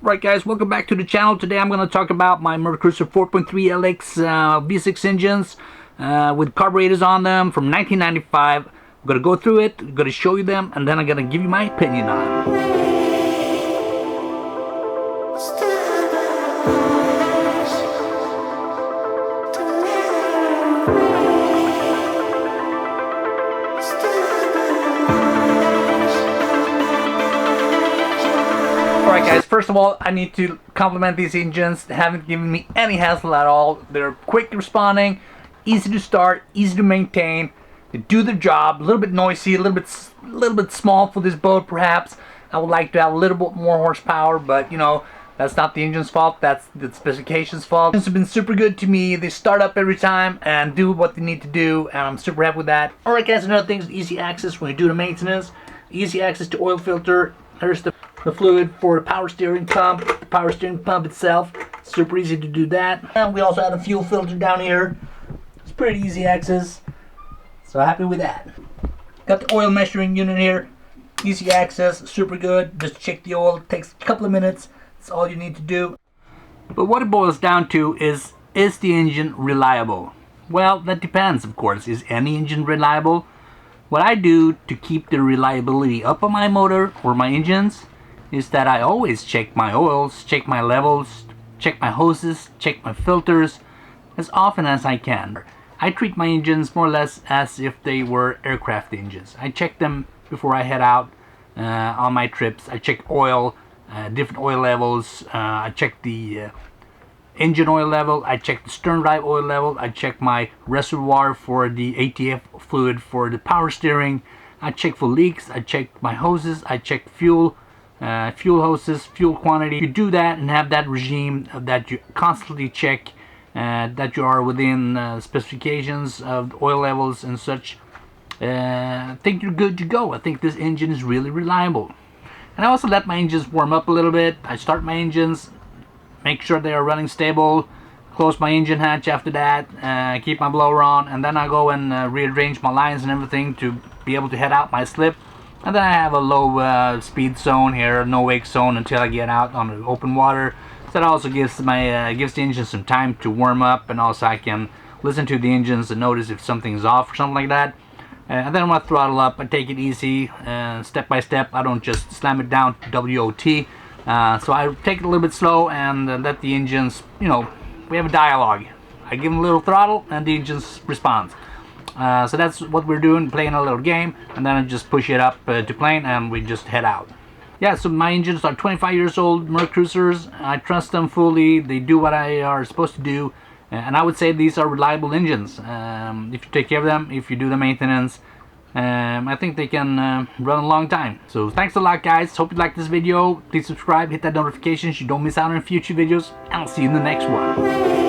Right guys, welcome back to the channel. Today I'm going to talk about my Mercruiser 4.3 LX V6 engines with carburetors on them from 1995. I'm going to go through it, I'm going to show you them, and then I'm going to give you my opinion on it. Alright guys, first of all, I need to compliment these engines. They haven't given me any hassle at all. They're quick responding, easy to start, easy to maintain. They do their job. A little bit noisy, a little bit small for this boat perhaps. I would like to have a little bit more horsepower, but you know, that's not the engine's fault, that's the specification's fault. Engines have been super good to me. They start up every time and do what they need to do, and I'm super happy with that. Alright guys, another thing is easy access when you do the maintenance. Easy access to oil filter. There's the fluid for the power steering pump. The power steering pump itself, super easy to do that. And we also have a fuel filter down here. It's pretty easy access, so happy with that. Got the oil measuring unit here, easy access, super good. Just check the oil, it takes a couple of minutes. That's all you need to do. But what it boils down to is the engine reliable? Well, that depends, of course. Is any engine reliable? What I do to keep the reliability up on my motor or my engines is that I always check my oils, check my levels, check my hoses, check my filters as often as I can. I treat my engines more or less as if they were aircraft engines. I check them before I head out on my trips. I check oil, different oil levels. I check the engine oil level, I check the sterndrive oil level, I check my reservoir for the ATF fluid for the power steering, I check for leaks, I check my hoses, I check fuel hoses, fuel quantity. If you do that and have that regime that you constantly check that you are within specifications of oil levels and such, I think you're good to go. I think this engine is really reliable. And I also let my engines warm up a little bit. I start my engines, make sure they are running stable, close my engine hatch after that, keep my blower on, and then I go and rearrange my lines and everything to be able to head out my slip. And then I have a low speed zone here, no wake zone until I get out on the open water. So that also gives the engine some time to warm up, and also I can listen to the engines and notice if something's off or something like that. And then when I throttle up, I take it easy, step by step. I don't just slam it down to WOT. So I take it a little bit slow and let the engines, you know, we have a dialogue. I give them a little throttle and the engines respond. So that's what we're doing, playing a little game, and then I just push it up to plane and we just head out. Yeah, so my engines are 25 years old, Mercruisers. I trust them fully. They do what I are supposed to do. And I would say these are reliable engines. If you take care of them, if you do the maintenance, I think they can run a long time. So thanks a lot guys, hope you liked this video. Please subscribe, hit that notification so you don't miss out on future videos, and I'll see you in the next one.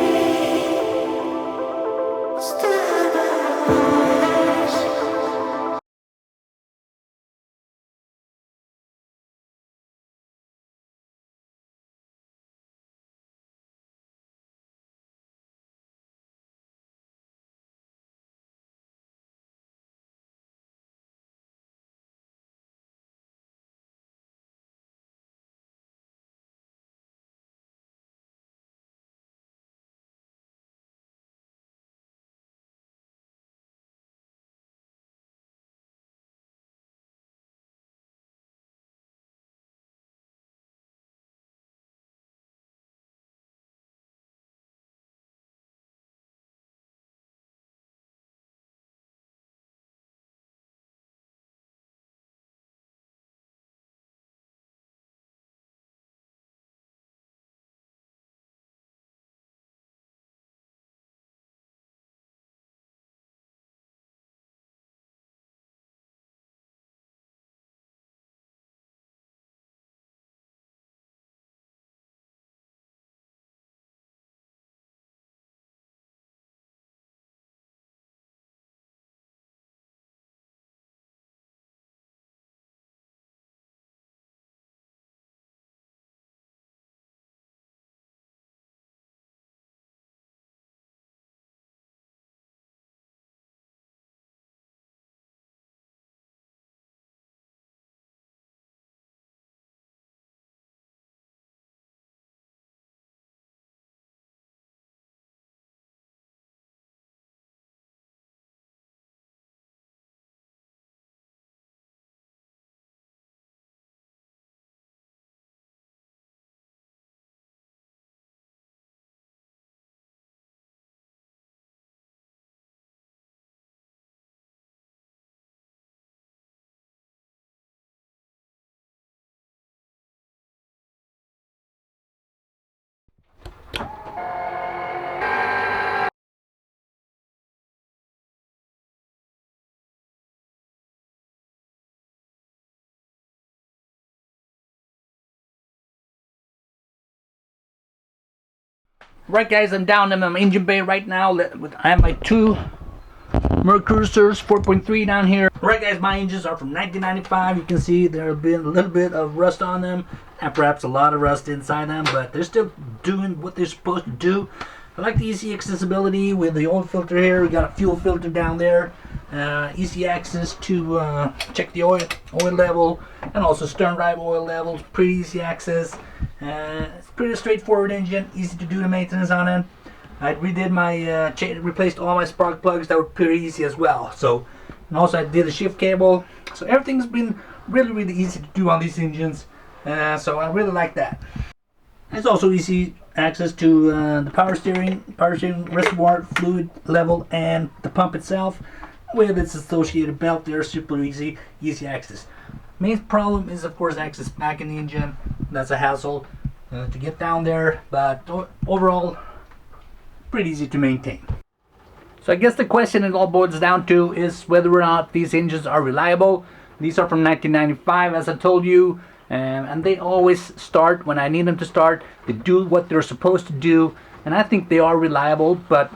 Right guys, I'm down in my engine bay right now. I have my two Mercruisers 4.3 down here. Right guys, my engines are from 1995. You can see there's been a little bit of rust on them, and perhaps a lot of rust inside them, but they're still doing what they're supposed to do. I like the easy accessibility with the oil filter here. We got a fuel filter down there. Easy access to check the oil level, and also stern drive oil levels. Pretty easy access. It's pretty straightforward engine. Easy to do the maintenance on it. I redid my replaced all my spark plugs. That were pretty easy as well. So, and also I did a shift cable. So everything's been really easy to do on these engines. So I really like that. It's also easy access to the power steering reservoir, fluid level, and the pump itself with its associated belt there. Super easy access. Main problem is of course access back in the engine. That's a hassle to get down there, but overall pretty easy to maintain. So I guess the question it all boils down to is whether or not these engines are reliable. These are from 1995, as I told you. And they always start when I need them to start. They do what they're supposed to do, and I think they are reliable. But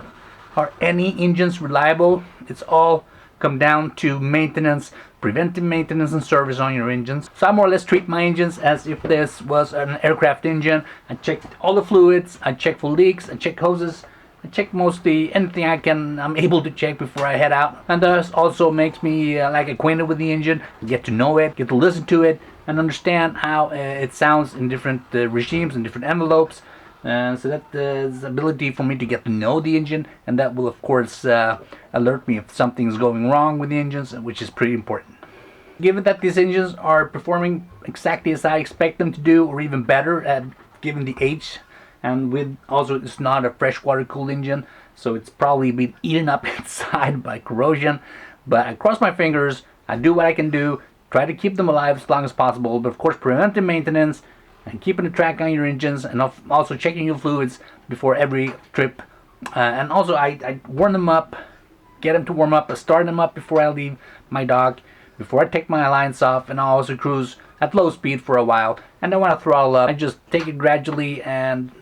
are any engines reliable? It's all come down to maintenance, preventive maintenance and service on your engines. So I more or less treat my engines as if this was an aircraft engine. I check all the fluids, I check for leaks, I check hoses, I check mostly anything I'm able to check before I head out. And this also makes me like acquainted with the engine, get to know it, get to listen to it, and understand how it sounds in different regimes and different envelopes. So that is the ability for me to get to know the engine, and that will of course alert me if something's going wrong with the engines, which is pretty important. Given that these engines are performing exactly as I expect them to do, or even better at given the age, and with also it's not a freshwater cooled engine, so it's probably been eaten up inside by corrosion. But I cross my fingers, I do what I can do, try to keep them alive as long as possible, but of course preventive maintenance and keeping a track on your engines, and also checking your fluids before every trip. And also I warm them up, get them to warm up, I start them up before I leave my dock, before I take my alliance off, and I also cruise at low speed for a while. And then when I throttle up, I just take it gradually and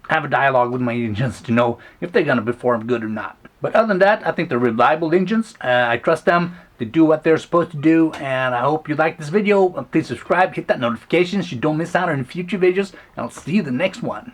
have a dialogue with my engines to know if they're going to perform good or not. But other than that, I think they're reliable engines. I trust them to do what they're supposed to do, and I hope you like this video. Please subscribe, hit that notification so you don't miss out on future videos, and I'll see you in the next one.